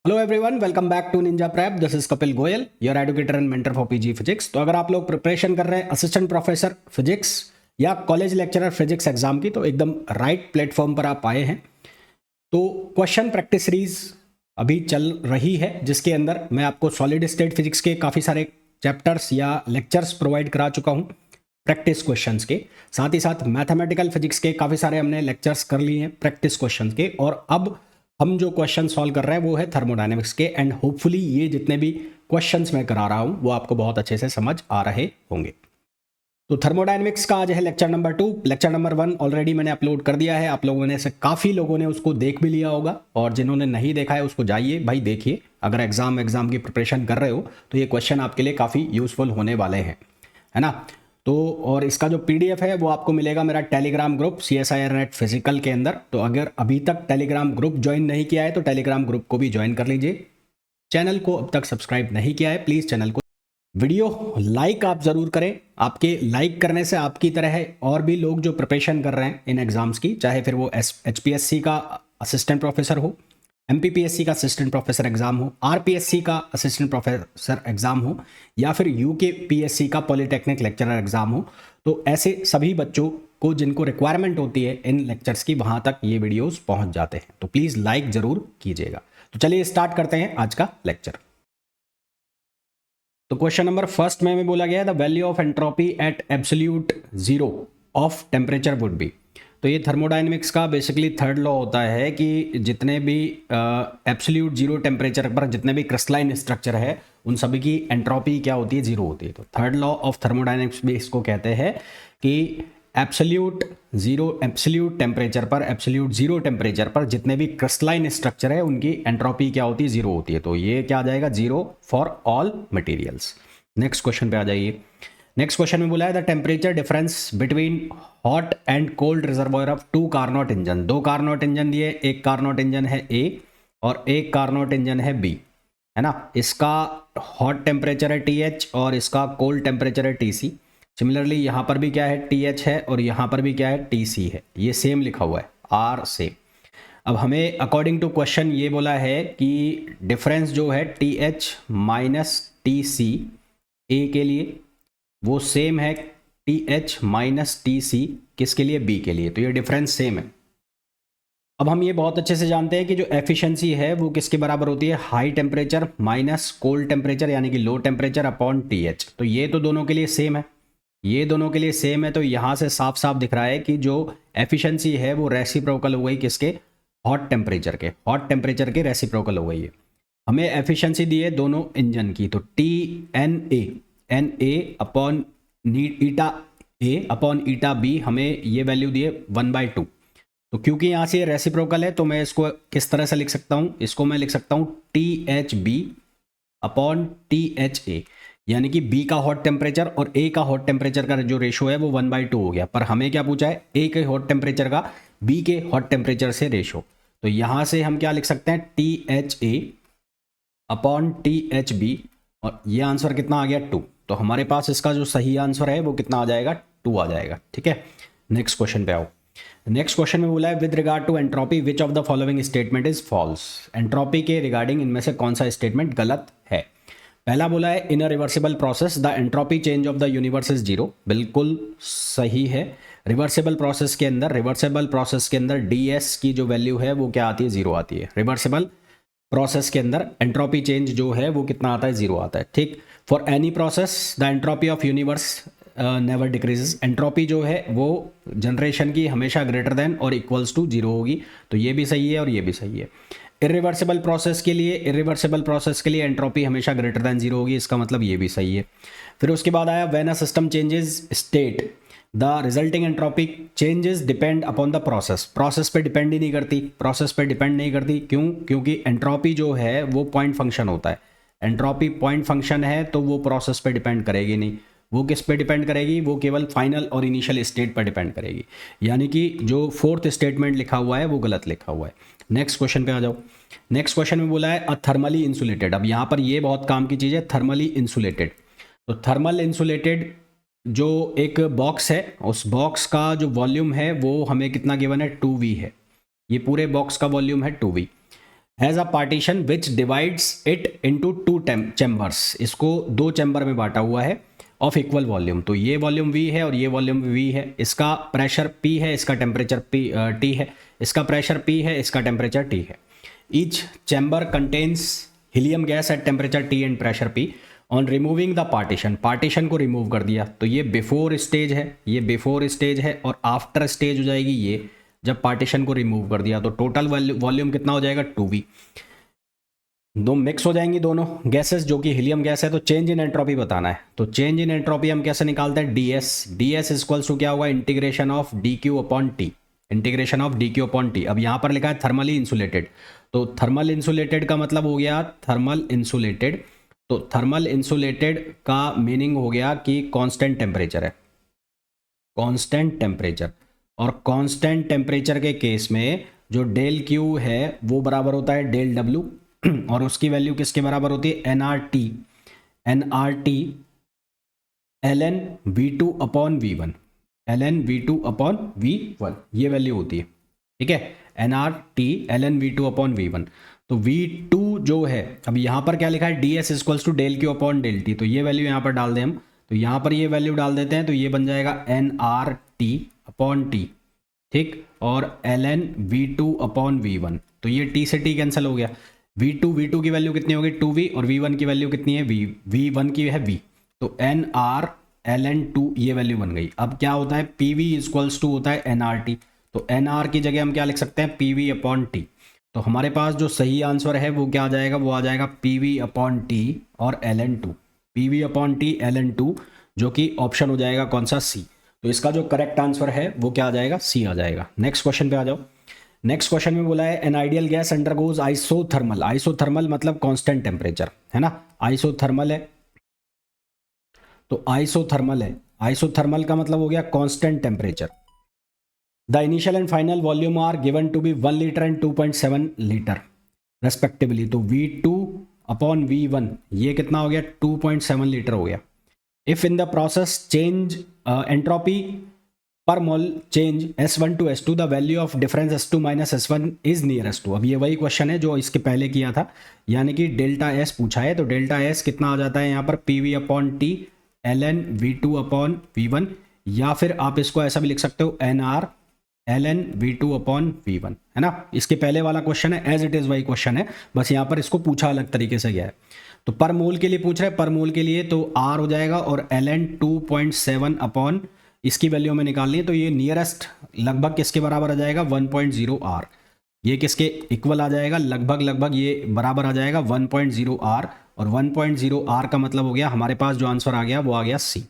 Hello everyone, welcome back to Ninja Prep. This is Kapil Goyal, your educator and mentor for PG physics. तो अगर आप लोग preparation कर रहे हैं असिस्टेंट प्रोफेसर फिजिक्स या कॉलेज लेक्चरर फिजिक्स एग्जाम की, तो एकदम राइट प्लेटफॉर्म पर आप आए हैं। तो क्वेश्चन प्रैक्टिस सीरीज अभी चल रही है, जिसके अंदर मैं आपको सॉलिड स्टेट फिजिक्स के काफ़ी सारे चैप्टर्स या लेक्चर्स प्रोवाइड करा चुका हूँ प्रैक्टिस क्वेश्चंस के। साथ ही साथ मैथमेटिकल फिजिक्स के काफ़ी सारे हमने लेक्चर्स कर लिए हैं प्रैक्टिस क्वेश्चंस के, और अब हम जो क्वेश्चन सॉल्व कर रहे हैं वो है थर्मोडायनेमिक्स के। एंड होपफुली ये जितने भी क्वेश्चंस मैं करा रहा हूँ वो आपको बहुत अच्छे से समझ आ रहे होंगे। तो थर्मोडायनेमिक्स का आज है lecture number 2। Lecture number 1 already मैंने अपलोड कर दिया है, आप लोगों ने से काफ़ी लोगों ने उसको देख भी लिया होगा, और जिन्होंने नहीं देखा है उसको जाइए भाई देखिए। अगर एग्जाम की प्रिपरेशन कर रहे हो तो ये क्वेश्चन आपके लिए काफ़ी यूजफुल होने वाले हैं, है ना। तो और इसका जो पीडीएफ है वो आपको मिलेगा मेरा Telegram group CSIR net physical के अंदर। तो अगर अभी तक टेलीग्राम ग्रुप ज्वाइन नहीं किया है तो टेलीग्राम ग्रुप को भी ज्वाइन कर लीजिए। चैनल को अब तक सब्सक्राइब नहीं किया है, प्लीज़ चैनल को, वीडियो लाइक आप ज़रूर करें। आपके लाइक करने से आपकी तरह और भी लोग जो प्रिपरेशन कर रहे हैं इन एग्ज़ाम्स की, चाहे फिर वो HPSC का असिस्टेंट प्रोफेसर हो, MPPSC का असिस्टेंट प्रोफेसर एग्ज़ाम हो, RPSC का असिस्टेंट प्रोफेसर एग्ज़ाम हो, या फिर UKPSC का पॉलिटेक्निक लेक्चरर एग्ज़ाम हो, तो ऐसे सभी बच्चों को जिनको रिक्वायरमेंट होती है इन लेक्चर्स की, वहाँ तक ये वीडियोस पहुँच जाते हैं। तो प्लीज़ लाइक ज़रूर कीजिएगा। तो चलिए स्टार्ट करते हैं आज का लेक्चर। तो क्वेश्चन नंबर फर्स्ट में बोला गया है the value of entropy at absolute zero of temperature would be. तो ये थर्मोडायनेमिक्स का बेसिकली थर्ड लॉ होता है कि जितने भी एब्सोल्यूट जीरो टेम्परेचर पर जितने भी क्रिस्टलाइन स्ट्रक्चर है उन सभी की एंट्रोपी क्या होती है, जीरो होती है। तो थर्ड लॉ ऑफ थर्मोडायनेमिक्स भी इसको कहते हैं कि एब्सोल्यूट टेम्परेचर पर, एब्सोल्यूट जीरो टेम्परेचर पर जितने भी क्रिस्टलाइन स्ट्रक्चर है उनकी एंट्रोपी क्या होती है, जीरो होती है। तो ये क्या आ जाएगा, zero for all materials. Next question पे आ जाइए। नेक्स्ट क्वेश्चन में बोला है the temperature difference between hot and cold reservoir of 2 Carnot engine. 2 Carnot engine दिए, एक कार्नोट इंजन है A और एक कार्नोट इंजन है B, है ना। इसका हॉट टेम्परेचर है TH और इसका कोल्ड टेम्परेचर है TC। सिमिलरली यहाँ पर भी क्या है, TH है और यहाँ पर भी क्या है, TC है। ये सेम लिखा हुआ है, R सेम। अब हमें अकॉर्डिंग टू क्वेश्चन ये बोला है कि डिफरेंस जो है TH माइनस TC A के लिए वो सेम है TH माइनस TC किसके लिए, B के लिए। तो ये डिफरेंस सेम है। अब हम ये बहुत अच्छे से जानते हैं कि जो एफिशिएंसी है वो किसके बराबर होती है, high temperature minus cold temperature यानी कि लो टेम्परेचर अपॉन TH। तो ये तो दोनों के लिए सेम है, ये दोनों के लिए सेम है। तो यहाँ से साफ साफ दिख रहा है कि जो एफिशिएंसी है वो रेसिप्रोकल हो गई किसके, हॉट टेम्परेचर के रेसिप्रोकल हो गई है। हमें एफिशिएंसी दी है दोनों इंजन की, तो NA upon eta A upon eta B, हमें ये वैल्यू दी है 1/2। तो क्योंकि यहाँ से रेसिप्रोकल है तो मैं इसको किस तरह से लिख सकता हूँ, इसको मैं लिख सकता हूँ THB अपॉन THA, यानी कि B का हॉट टेम्परेचर और A का हॉट टेम्परेचर का जो रेशो है वो 1/2 हो गया। पर हमें क्या पूछा है, A के हॉट टेम्परेचर का B के हॉट टेम्परेचर से रेशो। तो यहाँ से हम क्या लिख सकते हैं, THA अपॉन THB, और ये आंसर कितना आ गया, 2। तो हमारे पास इसका जो सही आंसर है वो कितना आ जाएगा, 2 आ जाएगा। ठीक है, नेक्स्ट क्वेश्चन पे आओ। नेक्स्ट क्वेश्चन में बोला है with regard to entropy which of the following statement is false. Entropy के रिगार्डिंग इनमें से कौन सा स्टेटमेंट गलत है। पहला बोला है in a reversible process the entropy change of the universe is zero, बिल्कुल सही है। रिवर्सिबल प्रोसेस के अंदर DS की जो वैल्यू है वो क्या आती है, जीरो आती है। रिवर्सिबल प्रोसेस के अंदर एंट्रोपी चेंज जो है वो कितना आता है, जीरो आता है। ठीक, for any process the entropy of universe never decreases. Entropy जो है वो जनरेशन की हमेशा ग्रेटर देन और इक्वल्स टू जीरो होगी। तो ये भी सही है और ये भी सही है। इरिवर्सिबल प्रोसेस के लिए एंट्रोपी हमेशा ग्रेटर देन जीरो होगी, इसका मतलब ये भी सही है। फिर उसके बाद आया when a system changes state the resulting entropy changes depend upon the process पे डिपेंड ही नहीं करती। क्यों, क्योंकि एंट्रोपी जो है वो पॉइंट फंक्शन होता है। एंट्रोपी पॉइंट फंक्शन है तो वो प्रोसेस पे डिपेंड करेगी नहीं। वो किस पे डिपेंड करेगी, वो केवल फाइनल और इनिशियल स्टेट पर डिपेंड करेगी। यानी कि जो फोर्थ स्टेटमेंट लिखा हुआ है वो गलत लिखा हुआ है। नेक्स्ट क्वेश्चन पे आ जाओ। नेक्स्ट क्वेश्चन में बोला है अ थर्मली इंसुलेटेड। अब यहाँ पर ये बहुत काम की चीज़ है, थर्मली इंसुलेटेड। तो थर्मल इंसुलेटेड जो एक बॉक्स है, उस बॉक्स का जो वॉल्यूम है वो हमें कितना गिवन है, 2V है। ये पूरे बॉक्स का वॉल्यूम है 2V। Has a partition which divides it into two chambers, इसको दो चैम्बर में बांटा हुआ है ऑफ इक्वल वॉल्यूम। तो ये वॉल्यूम V है और ये वॉल्यूम V है, इसका प्रेशर P है, इसका टेम्परेचर T है, इसका प्रेशर P है, इसका टेम्परेचर T है। Each chamber contains helium gas at temperature T and pressure P। On removing the partition को रिमूव कर दिया, तो ये बिफोर स्टेज है, ये बिफोर स्टेज है, और आफ्टर स्टेज हो जाएगी ये जब पार्टीशन को रिमूव कर दिया। तो टोटल वॉल्यूम कितना हो जाएगा 2V। दो मिक्स हो जाएंगी दोनों गैसेस जो कि हीलियम गैस है, तो चेंज इन एंट्रोपी बताना है। तो चेंज इन एंट्रोपी हम कैसे निकालते हैं, ds इक्वल्स टू क्या होगा, integration of dq upon t, integration of dq upon t। अब यहाँ पर लिखा है थर्मली इंसुलेटेड, तो थर्मल इंसुलेटेड का मतलब हो गया थर्मल इंसुलेटेड, तो थर्मल इंसुलेटेड का मीनिंग हो गया कि कांस्टेंट टेम्परेचर है, कांस्टेंट टेम्परेचर। और कांस्टेंट टेम्परेचर के केस में जो डेल क्यू है वो बराबर होता है डेल डब्ल्यू, और उसकी वैल्यू किसके बराबर होती है, NRT ln V2 upon V1, ln V2 upon V1, ये वैल्यू होती है, ठीक है, nRT ln V2 upon V1। तो V2 जो है, अब यहाँ पर क्या लिखा है, ds equals to del Q upon del T, तो ये वैल्यू यहाँ पर डाल दें हम, तो यहाँ पर ये वैल्यू डाल देते हैं, तो ये बन जाएगा nRT अपॉन टी, ठीक, और ln V2 अपॉन V1, तो ये t से t कैंसिल हो गया। V2 की वैल्यू कितनी होगी 2V, और V1 की वैल्यू कितनी है V1 की है V, तो nR ln 2 ये वैल्यू बन गई। अब क्या होता है, PV इक्वल्स टू होता है nRT, तो nR की जगह हम क्या लिख सकते हैं, PV अपॉन T। तो हमारे पास जो सही आंसर है वो क्या आ जाएगा, वो आ जाएगा PV अपॉन T और ln 2, PV upon T ln 2, जो कि ऑप्शन हो जाएगा कौन सा, C। तो इसका जो करेक्ट आंसर है वो क्या आ जाएगा, C आ जाएगा। नेक्स्ट क्वेश्चन पे आ जाओ। नेक्स्ट क्वेश्चन में बोला है an ideal gas undergoes isothermal, isothermal मतलब कांस्टेंट टेम्परेचर है ना, आइसोथर्मल है, तो आइसोथर्मल है, आइसोथर्मल का मतलब हो गया constant temperature. The initial and final volume are given to be 1 litre and 2.7 litre respectively, तो V2 अपॉन V1 ये कितना हो गया, 2.7 लीटर हो गया। If in the process change entropy पर mole change S1 to S2 the value of difference S2 minus S1 is nearest to. अब ये वही क्वेश्चन है जो इसके पहले किया था, यानी कि डेल्टा S पूछा है, तो डेल्टा S कितना आ जाता है यहाँ पर, PV upon T ln V2 upon V1, या फिर आप इसको ऐसा भी लिख सकते हो NR ln V2 upon V1, है ना। इसके पहले वाला क्वेश्चन है, एज इट इज़ वही क्वेश्चन है, बस यहाँ पर इसको पूछा अलग तरीके से गया है। तो पर मोल के लिए पूछ रहे हैं, पर मोल के लिए तो R हो जाएगा, और ln 2.7 अपॉन इसकी वैल्यू हमें निकालनी है, तो ये नियरेस्ट लगभग किसके बराबर आ जाएगा, 1.0 R, ये किसके इक्वल आ जाएगा, लगभग ये बराबर आ जाएगा 1.0 R, और 1.0 R का मतलब हो गया हमारे पास जो आंसर आ गया वो आ गया C,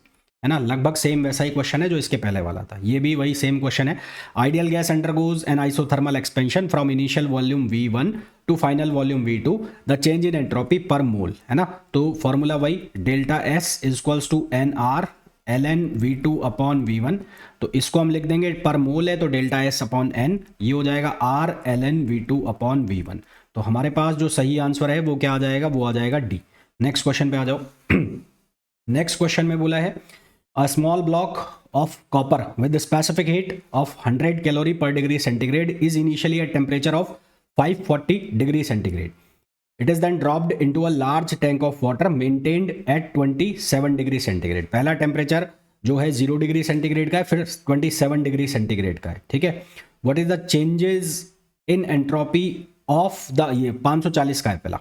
है ना। लगभग सेम वैसा ही क्वेश्चन है जो इसके पहले वाला था, ये भी वही सेम क्वेश्चन है। Ideal gas undergoes an isothermal expansion from initial volume V1 to final volume V2, the change in entropy पर मोल, है ना। तो फॉर्मूला वही delta S equals to NR ln V2 upon V1, तो इसको हम लिख देंगे, पर मोल है तो डेल्टा S अपॉन N, ये हो जाएगा R ln V2 upon V1। तो हमारे पास जो सही आंसर है वो क्या आ जाएगा, वो आ जाएगा D। नेक्स्ट क्वेश्चन पे आ जाओ। नेक्स्ट क्वेश्चन में बोला है a small block of copper with specific heat of 100 calorie पर degree centigrade is initially at temperature of 540 degree centigrade. It is then dropped into a large tank of water maintained at 27 degree centigrade. पहला temperature जो है 0 degree centigrade का है, फिर 27 degree centigrade का है, ठीक है। What is the changes in entropy of the, ये 540 का है पहला,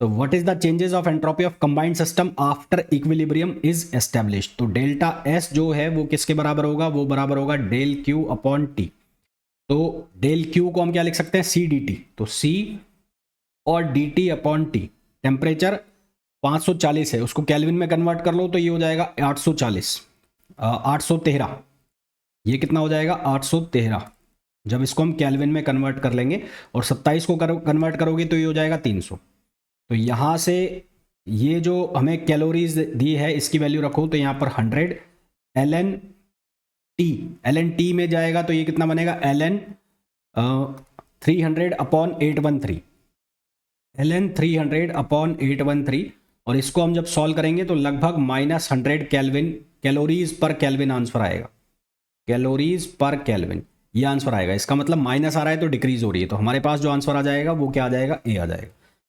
तो what is the changes of entropy of combined system after equilibrium is established. तो डेल्टा S जो है वो किसके बराबर होगा, वो बराबर होगा डेल Q अपॉन T। तो डेल Q को हम क्या लिख सकते हैं, CdT, तो C और dt अपॉन टी, टेम्परेचर 540 है, उसको केल्विन में कन्वर्ट कर लो तो ये हो जाएगा 813, ये कितना हो जाएगा 813, जब इसको हम केल्विन में कन्वर्ट कर लेंगे, और 27 को कन्वर्ट करोगे तो ये हो जाएगा 300। तो यहाँ से ये जो हमें कैलोरीज दी है इसकी वैल्यू रखो, तो यहाँ पर 100 ln t में जाएगा, तो ये कितना बनेगा, ln 300 अपॉन 813, ln 300 अपॉन 813, और इसको हम जब सॉल्व करेंगे तो लगभग -100 कैलोरीज पर केल्विन आंसर आएगा, कैलोरीज पर केल्विन। ये आंसर आएगा। इसका मतलब माइनस आ रहा है तो डिक्रीज हो रही है, तो हमारे पास जो आंसर आ जाएगा वो क्या आ जाएगा, ए आ जाएगा।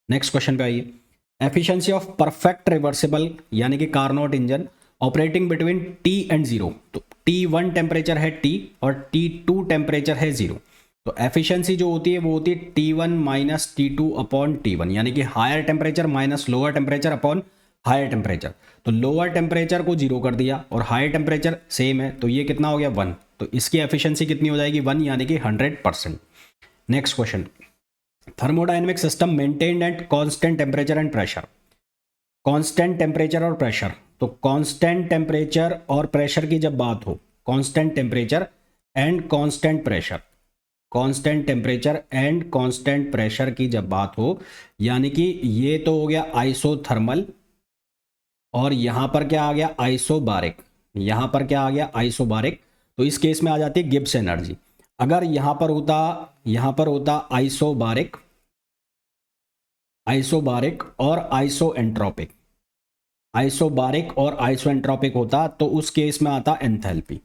नेक्स्ट क्वेश्चन पे आइए। एफिशिएंसी ऑफ परफेक्ट रिवर्सिबल यानी कि Carnot engine operating between T and zero. तो T1 टेम्परेचर है टी और T2 टेम्परेचर है जीरो। तो एफिशिएंसी जो होती है वो होती है T1 minus T2 upon T1, यानी कि higher temperature minus lower temperature upon higher temperature. तो लोअर टेम्परेचर को जीरो कर दिया और हायर टेम्परेचर सेम है, तो ये कितना हो गया 1। तो इसकी एफिशिएंसी कितनी हो जाएगी 1, यानी कि 100%। Next question, thermodynamic system maintained at constant temperature and pressure. Constant temperature और प्रेशर, तो कांस्टेंट टेम्परेचर और प्रेशर की जब बात हो, constant temperature and constant pressure, constant temperature and constant pressure की जब बात हो, यानी कि ये तो हो गया आइसोथर्मल और यहां पर क्या आ गया आइसोबारिक, यहां पर क्या आ गया आइसोबारिक। तो इस केस में आ जाती है गिब्स एनर्जी। अगर यहां पर होता आइसोबारिक, आइसोबारिक और आइसोएंट्रोपिक, आइसोबारिक और आइसोएंट्रोपिक होता तो उस केस में आता एंथैल्पी।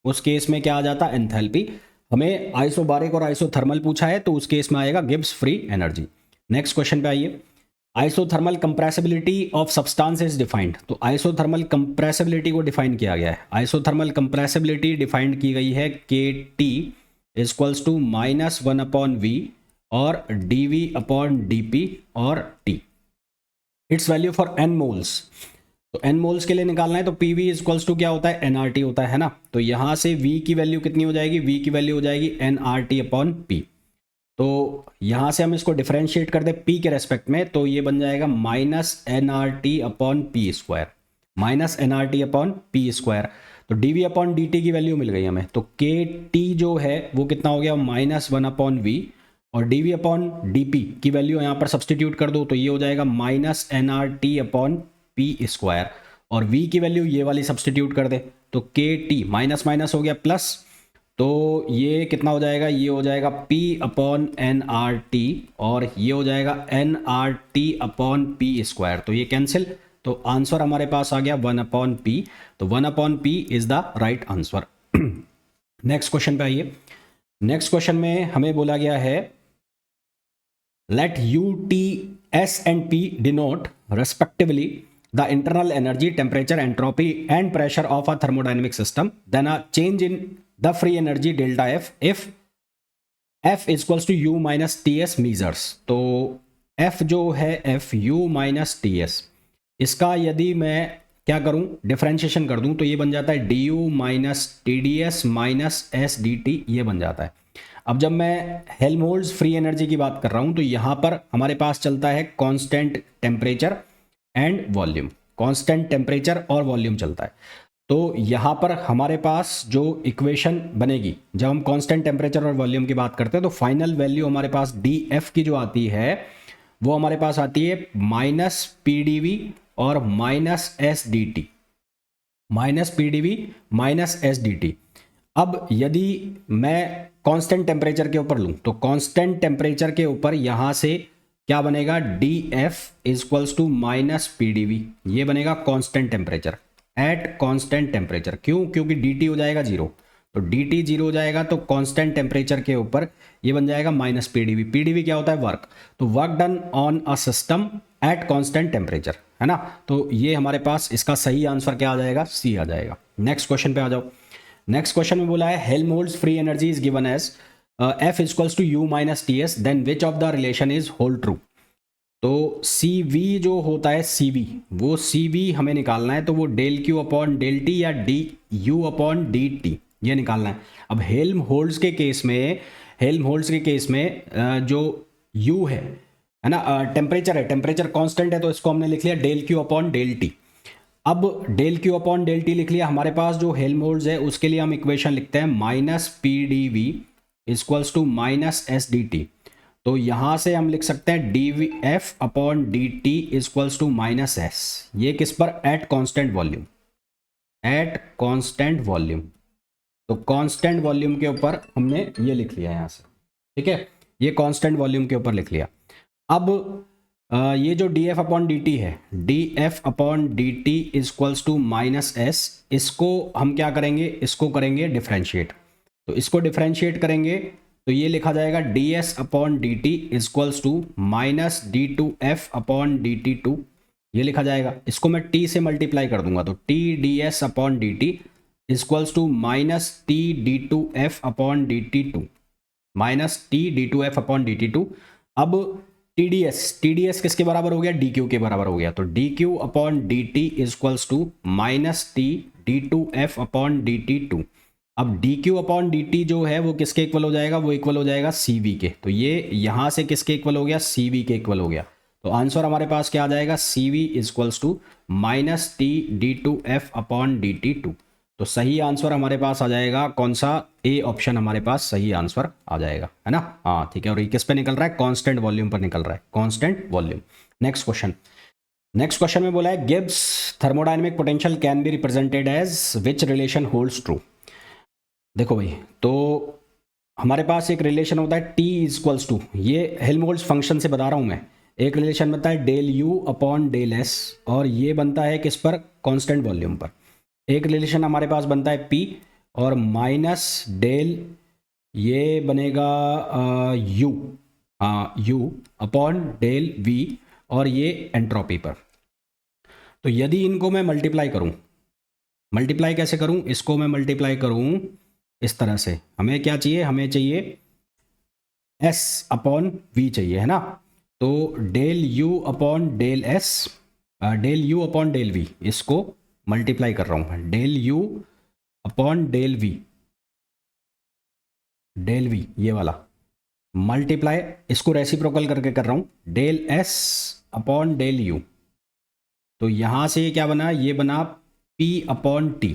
उस केस में क्या आ जाता एंथैल्पी। हमें आइसोबारिक और आइसोथर्मल पूछा है तो उस केस में आएगा Gibbs free energy. Next question पे आइए। Isothermal compressibility of substance is defined. तो आइसोथर्मल कंप्रेसिबिलिटी को डिफाइन किया गया है। आइसोथर्मल कंप्रेसिबिलिटी डिफाइंड की गई है KT इक्वल्स टू -1/V और dV अपॉन dP और T। It's value for n moles. तो n मोल्स के लिए निकालना है तो PV इक्वल्स टू क्या होता है nRT होता है ना। तो यहाँ से V की वैल्यू कितनी हो जाएगी, V की वैल्यू हो जाएगी nRT अपॉन P। तो यहाँ से हम इसको डिफरेंशिएट कर दे P के रेस्पेक्ट में, तो ये बन जाएगा -nRT upon P square, -nRT upon P square. तो dV अपॉन dt की वैल्यू मिल गई हमें। तो KT जो है वो कितना हो गया -1/V और dV अपॉन dP की वैल्यू यहाँ पर सब्सटीट्यूट कर दो तो ये हो जाएगा -nRT अपॉन P स्क्वायर और V की वैल्यू ये वाली सब्सटीट्यूट कर दे तो KT माइनस माइनस हो गया प्लस, तो ये कितना हो जाएगा, ये हो जाएगा P अपॉन nRT और ये हो जाएगा nRT अपॉन P स्क्वायर। तो ये कैंसिल, तो आंसर हमारे पास आ गया 1/P। तो 1/P is the right answer. Next question पे आइए। नेक्स्ट क्वेश्चन में हमें बोला गया है late U, T, S and P denote respectively the internal energy, temperature, entropy and pressure of a thermodynamic system, then a change in the free energy delta F if F equals to U minus TS measures। तो F जो है F U minus TS, इसका यदि मैं क्या करूं differentiation कर दूं तो ये बन जाता है DU minus TDS minus SDT, ये बन जाता है। अब जब मैं हेल्महोल्ट्ज़ फ्री एनर्जी की बात कर रहा हूं तो यहां पर हमारे पास चलता है constant temperature and volume, constant temperature और वॉल्यूम चलता है। तो यहाँ पर हमारे पास जो इक्वेशन बनेगी जब हम कांस्टेंट टेम्परेचर और वॉल्यूम की बात करते हैं तो फाइनल वैल्यू हमारे पास DF की जो आती है वो हमारे पास आती है -PdV और -SDT, -PdV -SDT। अब यदि मैं कांस्टेंट टेम्परेचर के ऊपर लूँ तो कांस्टेंट टेम्परेचर के ऊपर यहाँ से क्या बनेगा DF इक्वल्स टू -PdV, ये बनेगा constant temperature at constant temperature. क्यों, क्योंकि dt हो जाएगा जीरो, तो dt जीरो हो जाएगा तो कांस्टेंट टेम्परेचर के ऊपर ये बन जाएगा -PdV। PdV क्या होता है वर्क, तो work done on a system at constant temperature, है ना। तो ये हमारे पास इसका सही आंसर क्या आ जाएगा, C आ जाएगा। नेक्स्ट क्वेश्चन पे आ जाओ। नेक्स्ट क्वेश्चन में बोला है Helmholtz free energy is given as F equals to U minus TS, then which of the relation is hold true. तो CV जो होता है CV, वो CV हमें निकालना है तो वो del Q upon del T या DU अपॉन DT ये निकालना है। अब हेल्महोल्ट्ज़ के केस में, हेल्महोल्ट्ज़ के केस में जो U है ना, टेम्परेचर है, टेम्परेचर कांस्टेंट है तो इसको हमने लिख लिया del Q upon del T। अब del Q upon del T लिख लिया, हमारे पास जो हेल्महोल्ट्ज़ है उसके लिए हम इक्वेशन लिखते हैं -PdV इक्वल्स टू -SDT। तो यहाँ से हम लिख सकते हैं DF upon DT equals to -S, ये किस पर, at constant volume, at constant volume. तो कांस्टेंट वॉल्यूम के ऊपर हमने ये लिख लिया यहाँ से, ठीक है, ये कांस्टेंट वॉल्यूम के ऊपर लिख लिया। अब ये जो DF अपॉन DT है, DF upon DT equals to -S, इसको हम क्या करेंगे, इसको करेंगे डिफरेंशिएट। तो इसको डिफरेंशिएट करेंगे तो ये लिखा जाएगा ds upon D T equals to minus d2f upon dt2, ये लिखा जाएगा। इसको मैं t से मल्टीप्लाई कर दूंगा तो t ds upon D T equals to minus t d2f upon dt2, minus t d2f upon dt2। अब TDS किसके बराबर हो गया, DQ के बराबर हो गया, तो DQ upon DT equals to minus T D2F upon DT2। अब DQ अपॉन DT जो है वो किसके इक्वल हो जाएगा, वो इक्वल हो जाएगा CV के, तो ये यहाँ से किसके इक्वल हो गया, CV के इक्वल हो गया। तो आंसर हमारे पास क्या आ जाएगा, CV equals to minus T D2F upon DT2। तो सही आंसर हमारे पास आ जाएगा कौन सा, ए ऑप्शन हमारे पास सही आंसर आ जाएगा, है ना। हाँ ठीक है, और ये किस पे निकल रहा है, कांस्टेंट वॉल्यूम पर निकल रहा है, कांस्टेंट वॉल्यूम। नेक्स्ट क्वेश्चन में बोला है Gibbs thermodynamic potential can be represented as which relation holds true. देखो भाई, तो हमारे पास एक रिलेशन होता है T इजक्वल्स टू, ये हेल्महोल्ट्ज फंक्शन से बता रहा हूँ मैं, एक रिलेशन बनता है del U upon del S, और ये बनता है किस पर, कांस्टेंट वॉल्यूम पर। एक रिलेशन हमारे पास बनता है P और माइनस डेल, ये बनेगा U, U upon del V, और ये एंट्रोपी पर। तो यदि इनको मैं मल्टीप्लाई करूं, मल्टीप्लाई कैसे करूं, इसको मैं मल्टीप्लाई करूं इस तरह से, हमें क्या चाहिए, हमें चाहिए S अपॉन V चाहिए, है ना। तो del U upon del S, del U upon del V, इसको मल्टीप्लाई कर रहा हूं, del U upon del V, del V ये वाला मल्टीप्लाई, इसको रेसिप्रोकल करके कर रहा हूं, del S upon del U। तो यहां से ये क्या बना, ये बना P अपॉन T,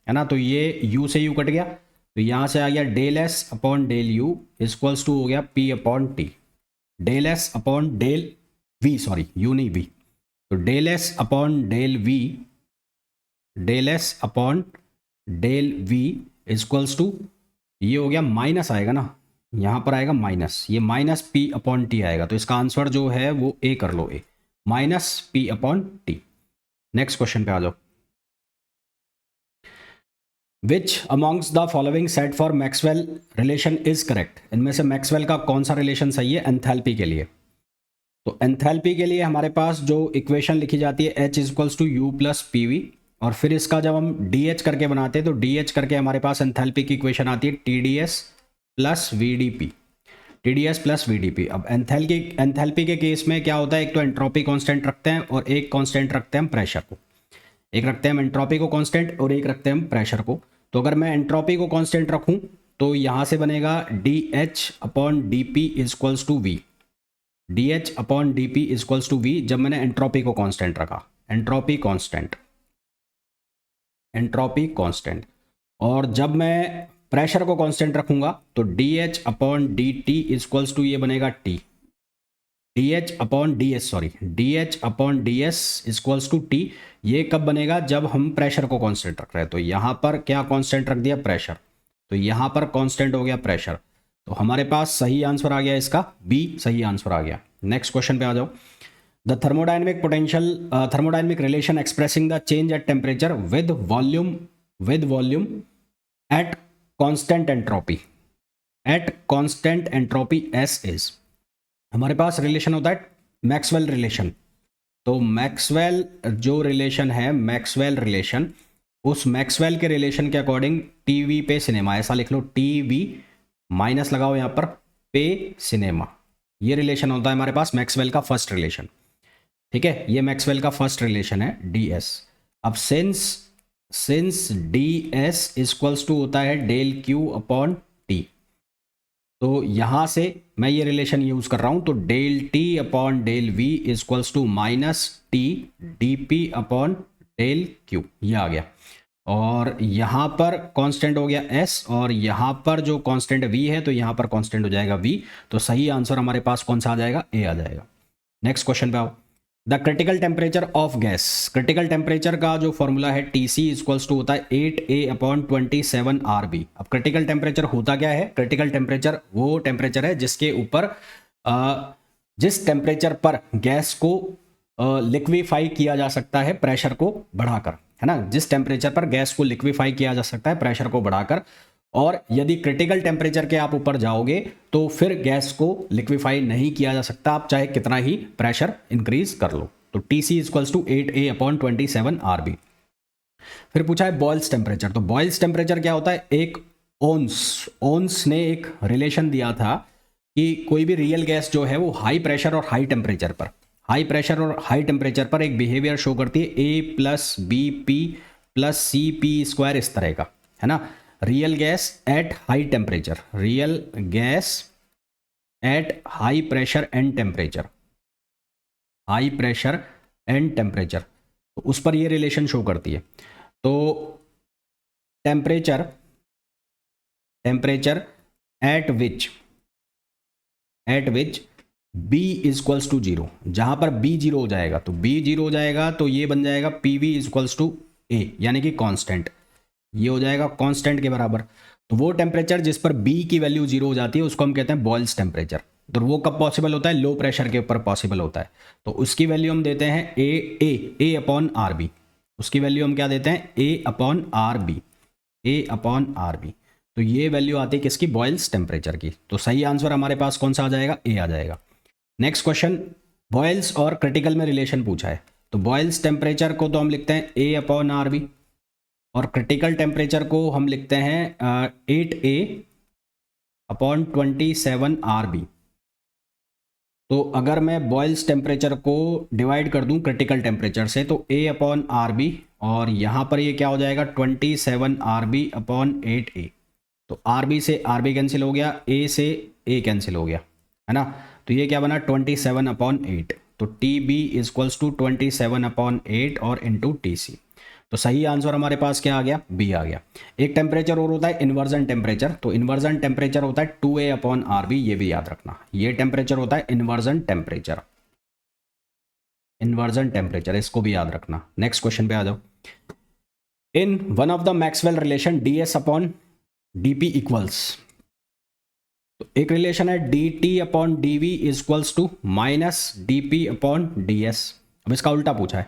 है ना। तो ये U से U कट गया, तो यहां से आ गया del S upon del U equals to हो गया P upon T, del S upon del V, sorry U नहीं V, तो del S upon del V, del S upon del V equals to, ये हो गया माइनस आएगा ना, यहाँ पर आएगा माइनस, ये माइनस P अपॉन T आएगा। तो इसका आंसर जो है वो ए कर लो, a minus P upon T। Next question पे आ जाओ। Which amongst the following set for Maxwell relation is correct, इनमें से मैक्सवेल का कौन सा रिलेशन सही है एंथैल्पी के लिए। तो एंथैल्पी के लिए हमारे पास जो इक्वेशन लिखी जाती है H equals to U plus P V, और फिर इसका जब हम DH करके बनाते हैं तो DH करके हमारे पास एंथैल्पी की इक्वेशन आती है TDS plus VDP, TDS plus VDP। अब एंथैल्पी के केस में क्या होता है, एक तो एंट्रोपी कांस्टेंट रखते हैं और एक कांस्टेंट रखते हैं हम प्रेशर को, एक रखते हैं हम एंट्रोपी को कांस्टेंट और एक रखते हैं हम प्रेशर को। तो अगर मैं एंट्रोपी को कांस्टेंट रखूं तो यहाँ से बनेगा DH upon DP equals to V, DH upon DP equals to V, जब मैंने एंट्रोपी को कांस्टेंट रखा, एंट्रोपी कांस्टेंट। और जब मैं प्रेशर को कांस्टेंट रखूंगा तो DH upon DT equals to ये बनेगा T, DH upon DS equals to T। ये कब बनेगा, जब हम प्रेशर को कांस्टेंट रख रहे हैं। तो यहाँ पर क्या कांस्टेंट रख दिया, प्रेशर, तो यहाँ पर कांस्टेंट हो गया प्रेशर। तो हमारे पास सही आंसर आ गया इसका, बी सही आंसर आ गया। नेक्स्ट क्वेश्चन पे आ जाओ। The thermodynamic relation expressing the change at temperature with volume at constant entropy S is. हमारे पास रिलेशन होता है मैक्सवेल रिलेशन। तो मैक्सवेल जो रिलेशन है, मैक्सवेल रिलेशन, उस मैक्सवेल के रिलेशन के अकॉर्डिंग टीवी पे सिनेमा, ऐसा लिख लो, टीवी माइनस लगाओ यहाँ पर, पे सिनेमा, ये रिलेशन होता है हमारे पास मैक्सवेल का फर्स्ट रिलेशन। ठीक है, ये मैक्सवेल का फर्स्ट रिलेशन है DS। अब सिंस DS इक्वल्स टू होता है डेल Q अपॉन T, तो यहां से मैं ये रिलेशन यूज कर रहा हूं, तो del T upon del V equals to minus T DP upon del Q, ये आ गया। और यहां पर कांस्टेंट हो गया S, और यहां पर जो कांस्टेंट V है तो यहां पर कांस्टेंट हो जाएगा V। तो सही आंसर हमारे पास कौन सा आ जाएगा, ए आ जाएगा। नेक्स्ट क्वेश्चन पे आओ। The critical temperature of gas, critical temperature का जो फॉर्मूला है TC इक्वल्स टू होता है 8A अपॉन 27 RB। अब क्रिटिकल टेम्परेचर होता क्या है, क्रिटिकल टेम्परेचर वो टेम्परेचर है जिसके ऊपर जिस टेम्परेचर पर गैस को लिक्विफाई किया जा सकता है प्रेशर को बढ़ाकर, है ना, जिस टेम्परेचर पर गैस को लिक्विफाई किया जा सकता है प्रेशर को बढ़ाकर, और यदि क्रिटिकल टेम्परेचर के आप ऊपर जाओगे तो फिर गैस को लिक्विफाई नहीं किया जा सकता, आप चाहे कितना ही प्रेशर इंक्रीज कर लो। तो T C equals to 8A/27 RB। फिर पूछा है बॉयल्स टेम्परेचर। तो बॉयल्स टेम्परेचर क्या होता है, एक ओन्स ने एक रिलेशन दिया था कि कोई भी रियल गैस जो है वो हाई प्रेशर और हाई टेम्परेचर पर एक बिहेवियर शो करती है, A+BP+CP² इस तरह का, है ना। Real gas at high temperature, real gas at high pressure and temperature, तो उस पर ये रिलेशन शो करती है। तो temperature at which B equals to 0, जहां पर B 0 हो जाएगा, तो B 0 हो जाएगा तो ये बन जाएगा PV इक्वल्स टू A, यानी कि कांस्टेंट, ये हो जाएगा कांस्टेंट के बराबर। तो वो टेम्परेचर जिस पर B की वैल्यू 0 हो जाती है उसको हम कहते हैं बॉयल्स टेम्परेचर। तो वो कब पॉसिबल होता है, लो प्रेशर के ऊपर पॉसिबल होता है। तो उसकी वैल्यू हम देते हैं A/RB, उसकी वैल्यू हम क्या देते हैं, A/RB। तो ये वैल्यू आती है किसकी, बॉयल्स टेम्परेचर की। तो सही आंसर हमारे पास कौन सा आ जाएगा, A आ जाएगा। नेक्स्ट क्वेश्चन, बॉयल्स और क्रिटिकल में रिलेशन पूछा है। तो बॉयल्स टेम्परेचर को तो हम लिखते हैं A/RB, और क्रिटिकल टेम्परेचर को हम लिखते हैं 8A/27 RB। तो अगर मैं बॉयल्स टेम्परेचर को डिवाइड कर दूं क्रिटिकल टेम्परेचर से, तो A/RB, और यहाँ पर ये क्या हो जाएगा, 27RB/8A। तो RB से RB कैंसिल हो गया, A से A कैंसिल हो गया, है ना। तो ये क्या बना, 27/8। तो TB इक्वल्स टू 27/8 और इंटू TC। तो सही आंसर हमारे पास क्या आ गया, B आ गया। एक टेम्परेचर और होता है इन्वर्जन टेम्परेचर। तो इन्वर्जन टेम्परेचर होता है 2A/RB, ये भी याद रखना। ये टेम्परेचर होता है इन्वर्जन टेम्परेचर, इसको भी याद रखना। नेक्स्ट क्वेश्चन पे आ जाओ। In one of the Maxwell relation DS/DP equals, तो एक रिलेशन है DT/DV इक्वल्स टू -DP/DS। अब इसका उल्टा पूछा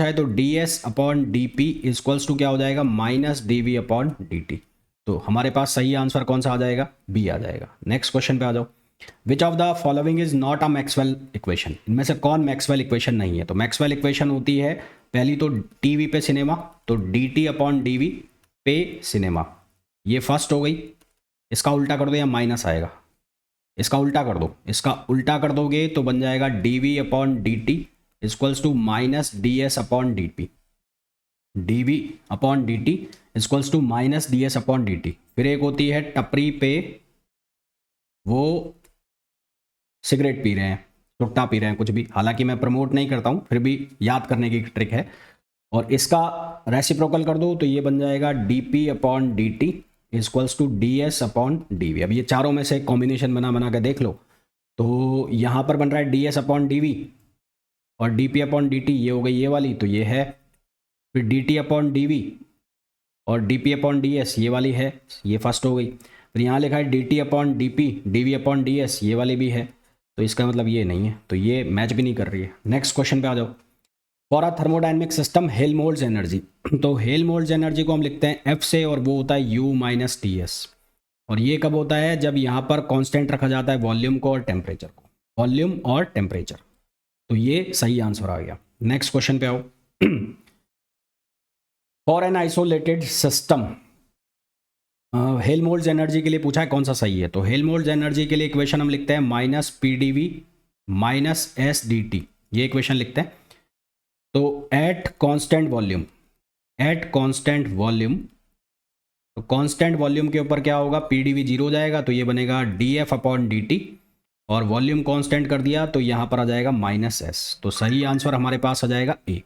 है, तो DS/DP इक्वल्स टू क्या हो जाएगा, -DV/DT। तो हमारे पास सही आंसर कौन सा आ जाएगा, B आ जाएगा। नेक्स्ट क्वेश्चन पे आ जाओ। विच of the following is not a Maxwell equation, इनमें से कौन मैक्सवेल इक्वेशन नहीं है। तो मैक्सवेल इक्वेशन होती है पहली तो टीवी पे सिनेमा, तो DT/DV पे सिनेमा, ये फर्स्ट हो गई। इसका उल्टा कर दो या माइनस आएगा, इसका उल्टा कर दो, इसका उल्टा कर दोगे तो बन जाएगा DV/DT equals to -DS/DP, DV/DT equals to -DS/DT। फिर एक होती है टपरी पे, वो सिगरेट पी रहे हैं, सुट्टा पी रहे हैं, कुछ भी, हालांकि मैं प्रमोट नहीं करता हूं, फिर भी याद करने की ट्रिक है। और इसका रेसिप्रोकल कर दो तो ये बन जाएगा DP/DT इक्वल्स टू DS/DV। अब ये चारों में से कॉम्बिनेशन बना के देख लो। तो यहाँ पर बन रहा है DS/DV और DP/DT, ये हो गई ये वाली, तो ये है। फिर DT/DV और DP/DS, ये वाली है, ये फर्स्ट हो गई। फिर यहाँ लिखा है DT/DP, DV/DS, ये वाली भी है। तो इसका मतलब ये नहीं है, तो ये मैच भी नहीं कर रही है। नेक्स्ट क्वेश्चन पे आ जाओ। For a thermodynamic system Helmholtz energy, तो हेल्महोल्ट्ज एनर्जी को हम लिखते हैं F से, और वो होता है U - TS। और ये कब होता है, जब यहाँ पर कांस्टेंट रखा जाता है वॉल्यूम को और टेम्परेचर। तो ये सही आंसर आ गया। नेक्स्ट क्वेश्चन पे आओ। For an isolated system, Helmholtz energy के लिए पूछा है कौन सा सही है। तो हेल्महोल्ट्ज एनर्जी के लिए इक्वेशन हम लिखते हैं -PdV - SdT, ये इक्वेशन लिखते हैं। तो एट कांस्टेंट वॉल्यूम, तो कांस्टेंट वॉल्यूम के ऊपर क्या होगा, PdV 0 हो जाएगा, तो ये बनेगा DF/DT, और वॉल्यूम कांस्टेंट कर दिया तो यहाँ पर आ जाएगा -S। तो सही आंसर हमारे पास आ जाएगा A।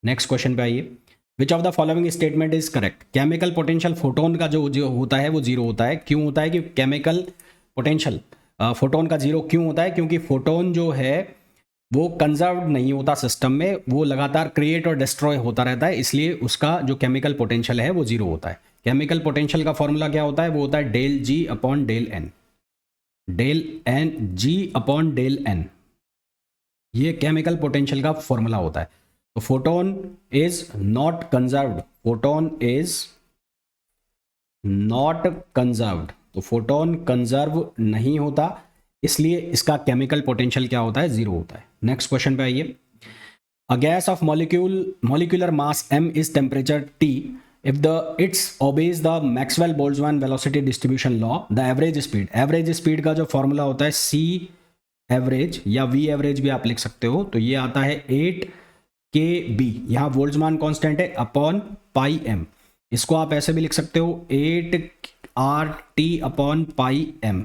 नेक्स्ट क्वेश्चन पे आइए। विच of the following statement is correct, chemical potential photon का जो होता है वो 0 होता है। क्यों होता है कि केमिकल पोटेंशियल फोटोन का 0 क्यों होता है, क्योंकि फोटोन जो है वो कंजर्व नहीं होता सिस्टम में, वो लगातार क्रिएट और डिस्ट्रॉय होता रहता है, इसलिए उसका जो केमिकल पोटेंशियल है वो 0 होता है। केमिकल पोटेंशियल का फॉर्मूला क्या होता है, वो होता है ΔG/ΔN, ΔG/ΔN, ये केमिकल पोटेंशियल का फॉर्मूला होता है। तो photon is not conserved, photon is not conserved, तो फोटोन कंजर्व नहीं होता, इसलिए इसका केमिकल पोटेंशियल क्या होता है, जीरो होता है। नेक्स्ट क्वेश्चन पे आइए। A gas off molecular mass m is temperature T if the its obeys the Maxwell Boltzmann velocity distribution law, the average speed का जो फॉर्मूला होता है C एवरेज या V एवरेज भी आप लिख सकते हो, तो ये आता है 8 KB, यहाँ बोल्ट्जमान कांस्टेंट है अपॉन पाई m, इसको आप ऐसे भी लिख सकते हो 8 RT अपॉन पाई m।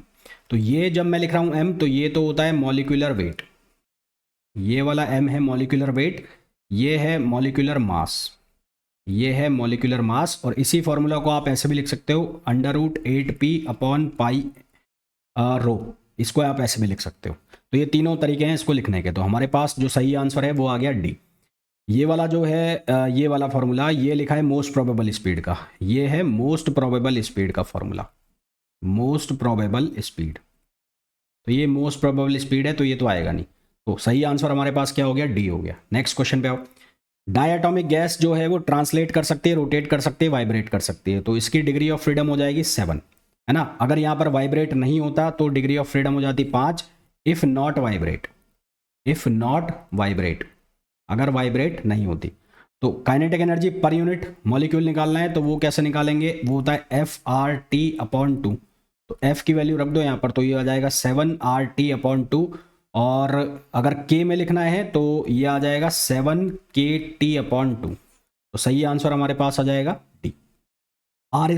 तो ये जब मैं लिख रहा हूँ m, तो ये तो होता है मॉलिक्यूलर वेट, ये वाला m है मॉलिक्यूलर वेट, ये है मॉलिक्यूलर मास, ये है मॉलिक्यूलर मास, और इसी फॉर्मूला को आप ऐसे भी लिख सकते हो √8p अपॉन पाई रो, इसको आप ऐसे भी लिख सकते हो। तो ये तीनों तरीके हैं इसको लिखने के। तो हमारे पास जो सही आंसर है वो आ गया डी। ये वाला जो है ये वाला फॉर्मूला, ये लिखा है मोस्ट प्रोबेबल स्पीड का, ये है मोस्ट प्रोबेबल स्पीड का फॉर्मूला, मोस्ट प्रोबेबल स्पीड। तो ये मोस्ट प्रोबेबल स्पीड है, तो ये तो आएगा नहीं, तो सही आंसर हमारे पास क्या हो गया, डी हो गया। नेक्स्ट क्वेश्चन पे आओ। डायटोमिक गैस जो है वो ट्रांसलेट कर सकती है, रोटेट कर सकती है, वाइब्रेट कर सकती है, तो इसकी डिग्री ऑफ फ्रीडम हो जाएगी 7, है ना। अगर यहाँ पर वाइब्रेट नहीं होता तो डिग्री ऑफ फ्रीडम हो जाती 5, if not vibrate, if not vibrate, अगर वाइब्रेट नहीं होती। तो kinetic energy per unit molecule निकालना है, तो वो कैसे निकालेंगे, वो होता है FRT/2, तो F की वैल्यू रख दो यहाँ पर, तो ये आ जाएगा 7RT/2, और अगर K में लिखना है तो ये आ जाएगा 7KT/2, तो सही आंसर हमारे पास आ जाएगा डी। R =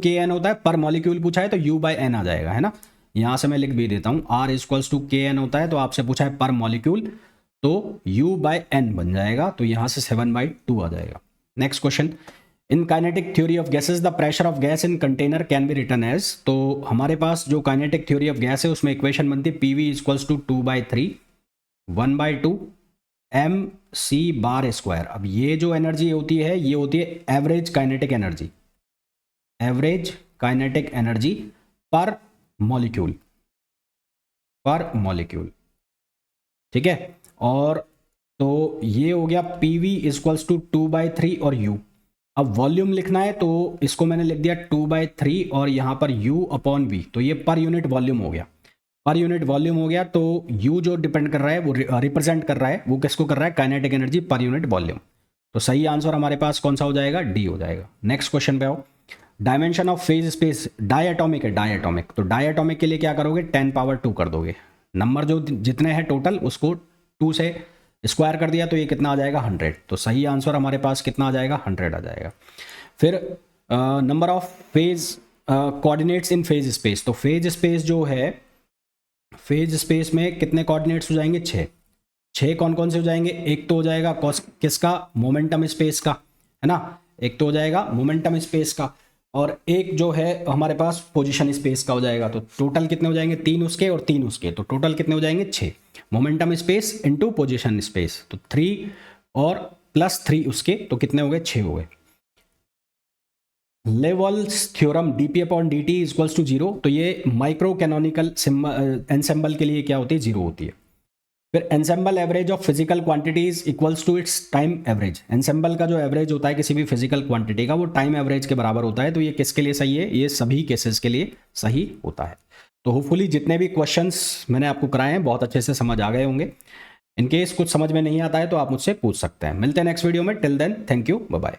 KN होता है, पर मॉलिक्यूल पूछा है तो U/N आ जाएगा, है ना। यहाँ से मैं लिख भी देता हूँ, R = KN होता है, तो आपसे पूछा है पर मॉलिक्यूल, तो U/N बन जाएगा, तो यहाँ से 7/2 आ जाएगा। Next question. In kinetic theory of gases the pressure of gas in container can be written as, तो हमारे पास जो काइनेटिक थ्योरी ऑफ गैस है उसमें इक्वेशन बनती है PV = 2/3 1/2 mc²। अब ये जो एनर्जी होती है ये होती है average kinetic energy, average kinetic energy पर मॉलिक्यूल, पर मॉलिक्यूल, ठीक है। और तो ये हो गया PV = 2/3 और U। अब वॉल्यूम लिखना है तो इसको मैंने लिख दिया 2/3 और यहाँ पर U/V, तो ये पर यूनिट वॉल्यूम हो गया, पर यूनिट वॉल्यूम हो गया। तो U जो डिपेंड कर रहा है वो रिप्रेजेंट कर रहा है, वो किसको कर रहा है, kinetic energy per unit volume. तो सही आंसर हमारे पास कौन सा हो जाएगा, डी हो जाएगा। नेक्स्ट क्वेश्चन पे आओ। Dimension of phase space, diatomic है, डायटोमिक, तो डायटोमिक के लिए क्या करोगे, 10⁻² कर दोगे, नंबर जो जितने हैं टोटल उसको 2 से स्क्वायर कर दिया, तो ये कितना आ जाएगा, 100। तो सही आंसर हमारे पास कितना आ जाएगा, 100 आ जाएगा। फिर number of phase coordinates in phase space, तो फेज स्पेस जो है, फेज स्पेस में कितने कोऑर्डिनेट्स हो जाएंगे, 6 कौन कौन से हो जाएंगे, एक तो हो जाएगा किसका, मोमेंटम स्पेस का, है ना, एक तो हो जाएगा मोमेंटम स्पेस का, और एक जो है हमारे पास पोजीशन स्पेस का हो जाएगा। तो टोटल कितने हो जाएंगे, 3 उसके और 3 उसके, तो टोटल कितने हो जाएंगे, 6। Momentum space into position space, तो 3 और +3 उसके, तो कितने हो गए, 6 हो गए। लेवल्स थ्योरम dp/dt = 0, तो ये माइक्रो कैनोनिकल एंसेंबल के लिए क्या होती है, 0 होती है। फिर ensemble average of physical quantities equals to its time average, ensemble का जो एवरेज होता है किसी भी फिजिकल क्वांटिटी का वो टाइम एवरेज के बराबर होता है। तो ये किसके लिए सही है, ये सभी केसेस के लिए सही होता है। तो होपफुली जितने भी क्वेश्चंस मैंने आपको कराए हैं बहुत अच्छे से समझ आ गए होंगे। इनकेस कुछ समझ में नहीं आता है तो आप मुझसे पूछ सकते हैं। मिलते हैं नेक्स्ट वीडियो में, till then thank you, bye bye.